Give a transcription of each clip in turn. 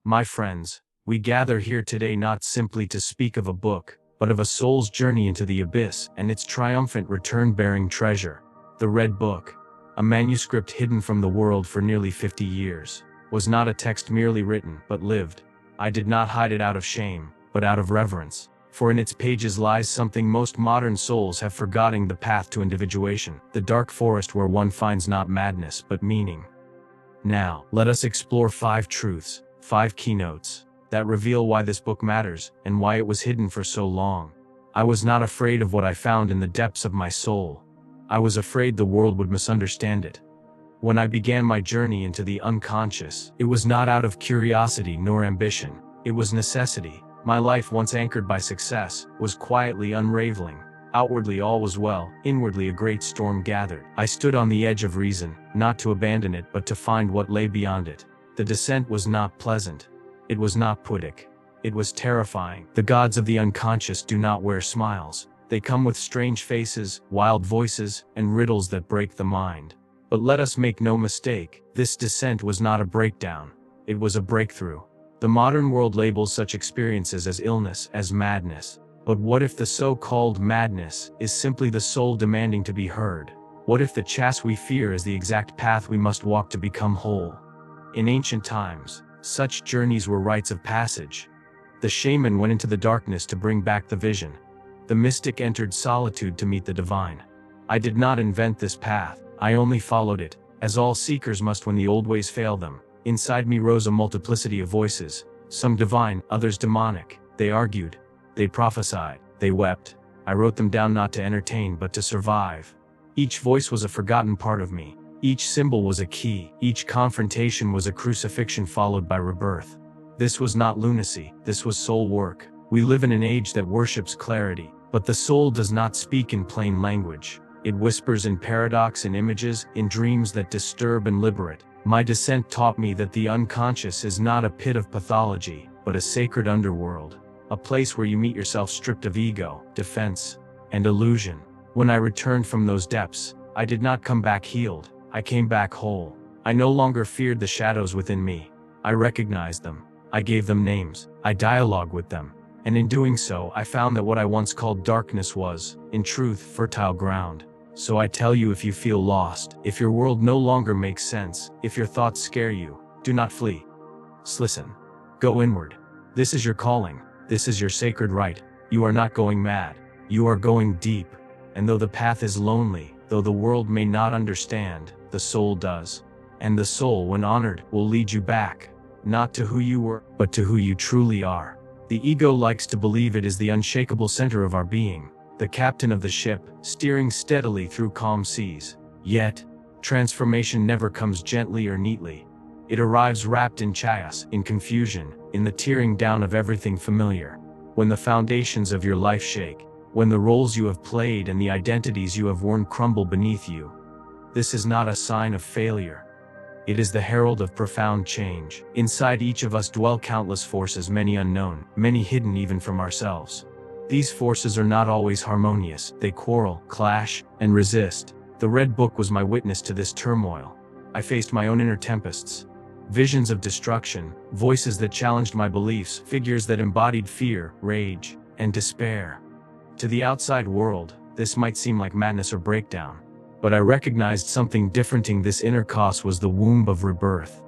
My friends, we gather here today not simply to speak of a book, but of a soul's journey into the abyss and its triumphant return bearing treasure. The Red Book, a manuscript hidden from the world for nearly 50 years, was not a text merely written, but lived. I did not hide it out of shame, but out of reverence, for in its pages lies something most modern souls have forgotten: the path to individuation, the dark forest where one finds not madness but meaning. Now, let us explore 5 truths, 5 keynotes, that reveal why this book matters, and why it was hidden for so long. I was not afraid of what I found in the depths of my soul. I was afraid the world would misunderstand it. When I began my journey into the unconscious, it was not out of curiosity nor ambition, it was necessity. My life, once anchored by success, was quietly unraveling. Outwardly all was well, inwardly a great storm gathered. I stood on the edge of reason, not to abandon it but to find what lay beyond it. The descent was not pleasant. It was not poetic. It was terrifying. The gods of the unconscious do not wear smiles. They come with strange faces, wild voices, and riddles that break the mind. But let us make no mistake, this descent was not a breakdown. It was a breakthrough. The modern world labels such experiences as illness, as madness. But what if the so-called madness is simply the soul demanding to be heard? What if the chasm we fear is the exact path we must walk to become whole? In ancient times, such journeys were rites of passage. The shaman went into the darkness to bring back the vision. The mystic entered solitude to meet the divine. I did not invent this path, I only followed it, as all seekers must when the old ways fail them. Inside me rose a multiplicity of voices, some divine, others demonic. They argued, they prophesied, they wept. I wrote them down not to entertain but to survive. Each voice was a forgotten part of me. Each symbol was a key. Each confrontation was a crucifixion followed by rebirth. This was not lunacy, this was soul work. We live in an age that worships clarity, but the soul does not speak in plain language. It whispers in paradox, in images, in dreams that disturb and liberate. My descent taught me that the unconscious is not a pit of pathology, but a sacred underworld. A place where you meet yourself stripped of ego, defense, and illusion. When I returned from those depths, I did not come back healed. I came back whole. I no longer feared the shadows within me. I recognized them. I gave them names. I dialogued with them. And in doing so, I found that what I once called darkness was, in truth, fertile ground. So I tell you, if you feel lost, if your world no longer makes sense, if your thoughts scare you, do not flee. Listen. Go inward. This is your calling. This is your sacred right. You are not going mad. You are going deep. And though the path is lonely, though the world may not understand, the soul does. And the soul, when honored, will lead you back, not to who you were, but to who you truly are. The ego likes to believe it is the unshakable center of our being, the captain of the ship, steering steadily through calm seas. Yet, transformation never comes gently or neatly. It arrives wrapped in chaos, in confusion, in the tearing down of everything familiar. When the foundations of your life shake, when the roles you have played and the identities you have worn crumble beneath you, this is not a sign of failure. It is the herald of profound change. Inside each of us dwell countless forces, many unknown, many hidden even from ourselves. These forces are not always harmonious. They quarrel, clash, and resist. The Red Book was my witness to this turmoil. I faced my own inner tempests. Visions of destruction, voices that challenged my beliefs, figures that embodied fear, rage, and despair. To the outside world, this might seem like madness or breakdown. But I recognized something different. This inner chaos was the womb of rebirth.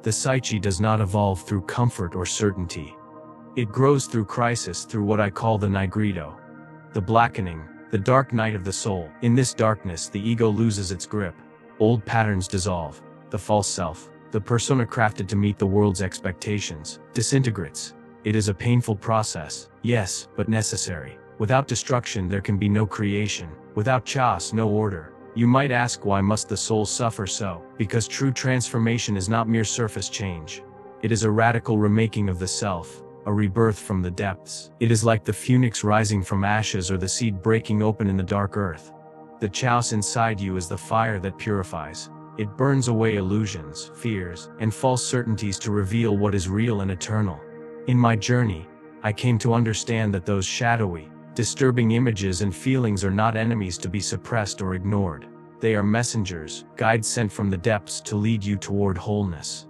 The psyche does not evolve through comfort or certainty. It grows through crisis, through what I call the nigredo, the blackening, the dark night of the soul. In this darkness, the ego loses its grip. Old patterns dissolve. The false self, the persona crafted to meet the world's expectations, disintegrates. It is a painful process, yes, but necessary. Without destruction there can be no creation. Without chaos, no order. You might ask, why must the soul suffer so? Because true transformation is not mere surface change. It is a radical remaking of the self, a rebirth from the depths. It is like the phoenix rising from ashes or the seed breaking open in the dark earth. The chaos inside you is the fire that purifies. It burns away illusions, fears, and false certainties to reveal what is real and eternal. In my journey, I came to understand that those shadowy, disturbing images and feelings are not enemies to be suppressed or ignored. They are messengers, guides sent from the depths to lead you toward wholeness.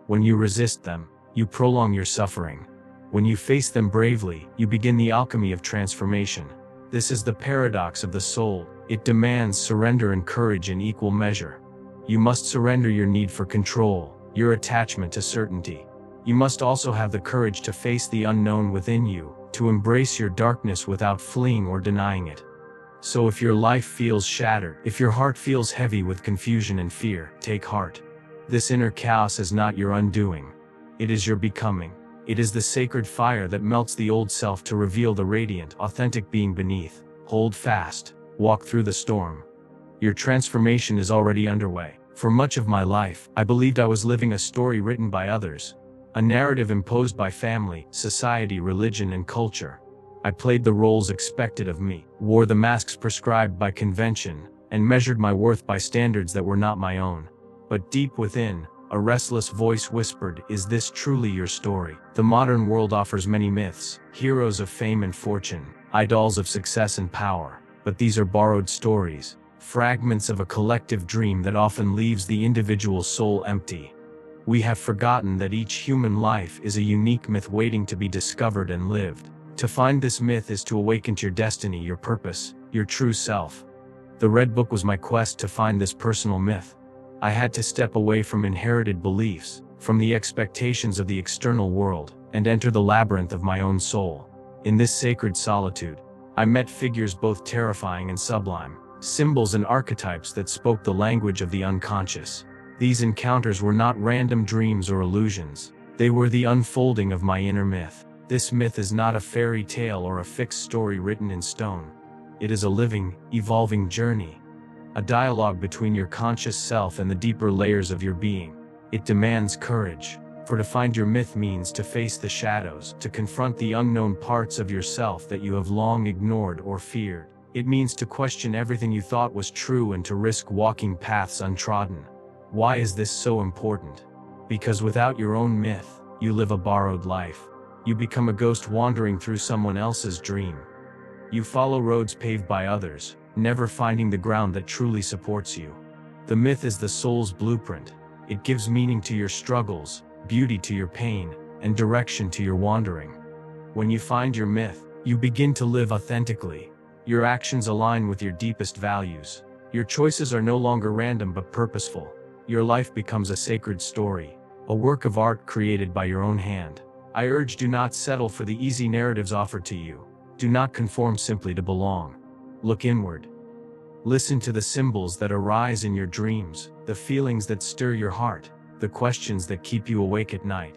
When you resist them, you prolong your suffering. When you face them bravely, you begin the alchemy of transformation. This is the paradox of the soul. It demands surrender and courage in equal measure. You must surrender your need for control, your attachment to certainty. You must also have the courage to face the unknown within you, to embrace your darkness without fleeing or denying it. So if your life feels shattered, if your heart feels heavy with confusion and fear, take heart. This inner chaos is not your undoing. It is your becoming. It is the sacred fire that melts the old self to reveal the radiant, authentic being beneath. Hold fast. Walk through the storm. Your transformation is already underway. For much of my life, I believed I was living a story written by others. A narrative imposed by family, society, religion, and culture. I played the roles expected of me, wore the masks prescribed by convention, and measured my worth by standards that were not my own. But deep within, a restless voice whispered, "Is this truly your story?" The modern world offers many myths, heroes of fame and fortune, idols of success and power. But these are borrowed stories, fragments of a collective dream that often leaves the individual soul empty. We have forgotten that each human life is a unique myth waiting to be discovered and lived. To find this myth is to awaken to your destiny, your purpose, your true self. The Red Book was my quest to find this personal myth. I had to step away from inherited beliefs, from the expectations of the external world, and enter the labyrinth of my own soul. In this sacred solitude, I met figures both terrifying and sublime, symbols and archetypes that spoke the language of the unconscious. These encounters were not random dreams or illusions. They were the unfolding of my inner myth. This myth is not a fairy tale or a fixed story written in stone. It is a living, evolving journey. A dialogue between your conscious self and the deeper layers of your being. It demands courage. For to find your myth means to face the shadows, to confront the unknown parts of yourself that you have long ignored or feared. It means to question everything you thought was true and to risk walking paths untrodden. Why is this so important? Because without your own myth, you live a borrowed life. You become a ghost wandering through someone else's dream. You follow roads paved by others, never finding the ground that truly supports you. The myth is the soul's blueprint. It gives meaning to your struggles, beauty to your pain, and direction to your wandering. When you find your myth, you begin to live authentically. Your actions align with your deepest values. Your choices are no longer random but purposeful. Your life becomes a sacred story, a work of art created by your own hand. I urge, do not settle for the easy narratives offered to you. Do not conform simply to belong. Look inward. Listen to the symbols that arise in your dreams, the feelings that stir your heart, the questions that keep you awake at night.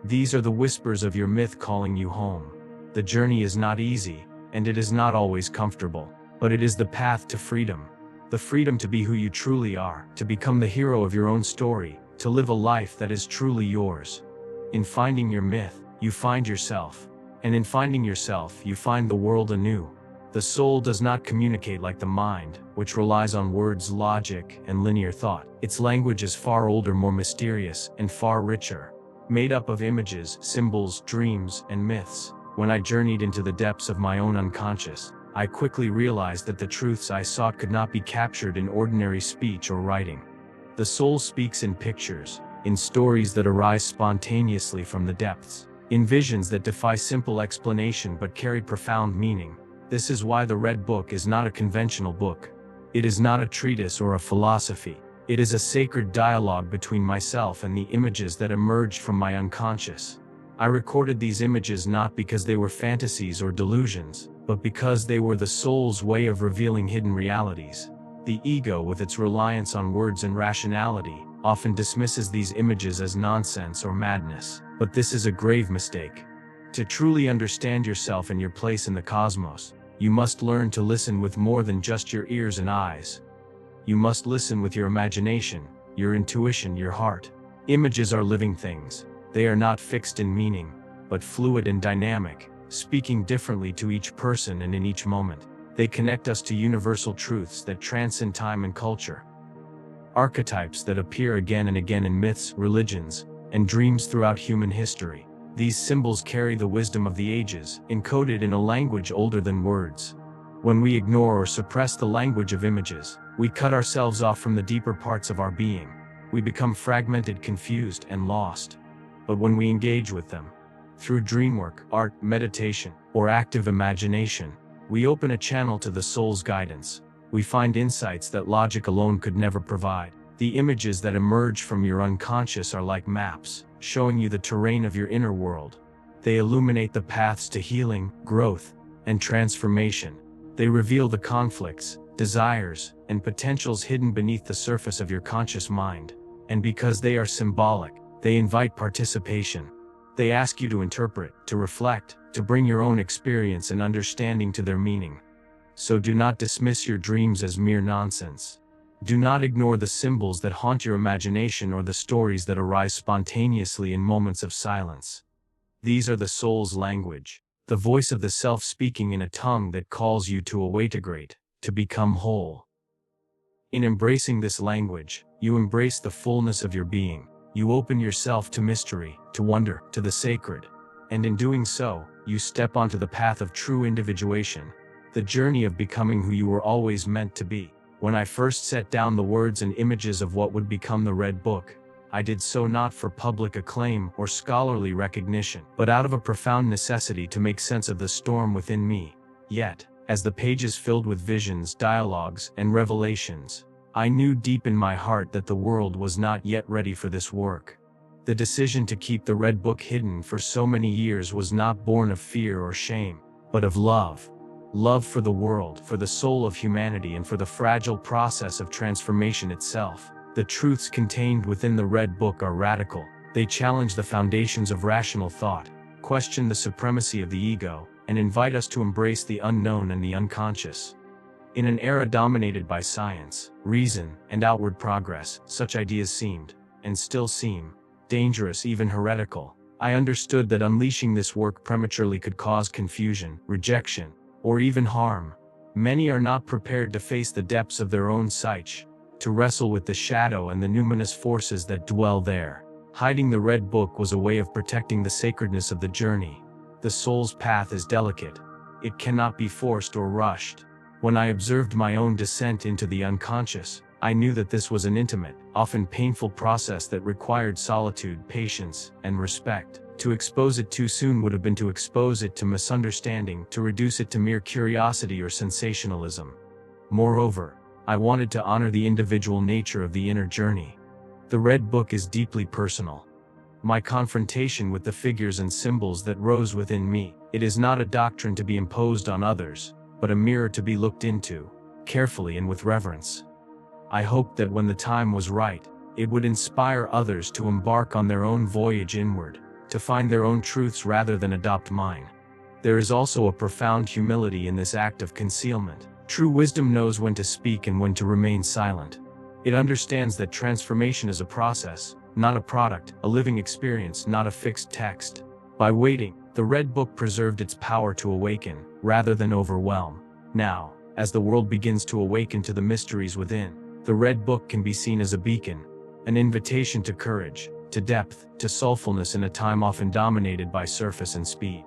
These are the whispers of your myth calling you home. The journey is not easy, and it is not always comfortable, but it is the path to freedom. The freedom to be who you truly are, to become the hero of your own story, to live a life that is truly yours. In finding your myth, you find yourself. And in finding yourself, you find the world anew. The soul does not communicate like the mind, which relies on words, logic, and linear thought. Its language is far older, more mysterious, and far richer. Made up of images, symbols, dreams, and myths. When I journeyed into the depths of my own unconscious, I quickly realized that the truths I sought could not be captured in ordinary speech or writing. The soul speaks in pictures, in stories that arise spontaneously from the depths, in visions that defy simple explanation but carry profound meaning. This is why the Red Book is not a conventional book. It is not a treatise or a philosophy. It is a sacred dialogue between myself and the images that emerged from my unconscious. I recorded these images not because they were fantasies or delusions, but because they were the soul's way of revealing hidden realities. The ego, with its reliance on words and rationality, often dismisses these images as nonsense or madness. But this is a grave mistake. To truly understand yourself and your place in the cosmos, you must learn to listen with more than just your ears and eyes. You must listen with your imagination, your intuition, your heart. Images are living things. They are not fixed in meaning, but fluid and dynamic, speaking differently to each person and in each moment. They connect us to universal truths that transcend time and culture. Archetypes that appear again and again in myths, religions, and dreams throughout human history. These symbols carry the wisdom of the ages, encoded in a language older than words. When we ignore or suppress the language of images, we cut ourselves off from the deeper parts of our being. We become fragmented, confused, and lost. but when we engage with them. Through dreamwork, art, meditation, or active imagination, we open a channel to the soul's guidance. We find insights that logic alone could never provide. The images that emerge from your unconscious are like maps, showing you the terrain of your inner world. They illuminate the paths to healing, growth, and transformation. They reveal the conflicts, desires, and potentials hidden beneath the surface of your conscious mind. And because they are symbolic, they invite participation. They ask you to interpret, to reflect, to bring your own experience and understanding to their meaning. So do not dismiss your dreams as mere nonsense. Do not ignore the symbols that haunt your imagination or the stories that arise spontaneously in moments of silence. These are the soul's language, the voice of the self speaking in a tongue that calls you to awaken, to become whole. In embracing this language, you embrace the fullness of your being. You open yourself to mystery, to wonder, to the sacred. And in doing so, you step onto the path of true individuation, the journey of becoming who you were always meant to be. When I first set down the words and images of what would become the Red Book, I did so not for public acclaim or scholarly recognition, but out of a profound necessity to make sense of the storm within me. Yet, as the pages filled with visions, dialogues, and revelations, I knew deep in my heart that the world was not yet ready for this work. The decision to keep the Red Book hidden for so many years was not born of fear or shame, but of love. Love for the world, for the soul of humanity, and for the fragile process of transformation itself. The truths contained within the Red Book are radical. They challenge the foundations of rational thought, question the supremacy of the ego, and invite us to embrace the unknown and the unconscious. In an era dominated by science, reason, and outward progress, such ideas seemed, and still seem, dangerous, even heretical. I understood that unleashing this work prematurely could cause confusion, rejection, or even harm. Many are not prepared to face the depths of their own psyche, to wrestle with the shadow and the numinous forces that dwell there. Hiding the Red Book was a way of protecting the sacredness of the journey. The soul's path is delicate. It cannot be forced or rushed. When I observed my own descent into the unconscious, I knew that this was an intimate, often painful process that required solitude, patience, and respect. To expose it too soon would have been to expose it to misunderstanding, to reduce it to mere curiosity or sensationalism. Moreover, I wanted to honor the individual nature of the inner journey. The Red Book is deeply personal. My confrontation with the figures and symbols that rose within me, it is not a doctrine to be imposed on others, but a mirror to be looked into, carefully and with reverence. I hoped that when the time was right, it would inspire others to embark on their own voyage inward, to find their own truths rather than adopt mine. There is also a profound humility in this act of concealment. True wisdom knows when to speak and when to remain silent. It understands that transformation is a process, not a product, a living experience, not a fixed text. By waiting, the Red Book preserved its power to awaken, rather than overwhelm. Now, as the world begins to awaken to the mysteries within, the Red Book can be seen as a beacon, an invitation to courage, to depth, to soulfulness in a time often dominated by surface and speed.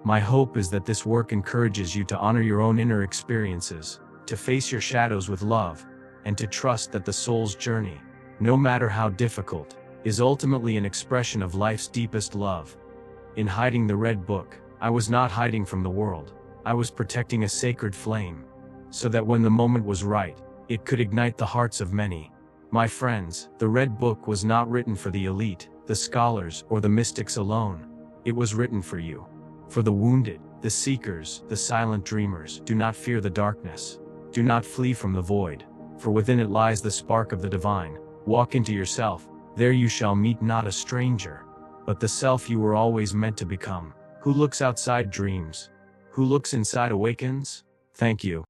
My hope is that this work encourages you to honor your own inner experiences, to face your shadows with love, and to trust that the soul's journey, no matter how difficult, is ultimately an expression of life's deepest love. In hiding the Red Book, I was not hiding from the world. I was protecting a sacred flame, so that when the moment was right, it could ignite the hearts of many. My friends, the Red Book was not written for the elite, the scholars, or the mystics alone. It was written for you. For the wounded, the seekers, the silent dreamers. Do not fear the darkness. Do not flee from the void, for within it lies the spark of the divine. Walk into yourself. There you shall meet not a stranger, but the self you were always meant to become. Who looks outside dreams? Who looks inside awakens? Thank you.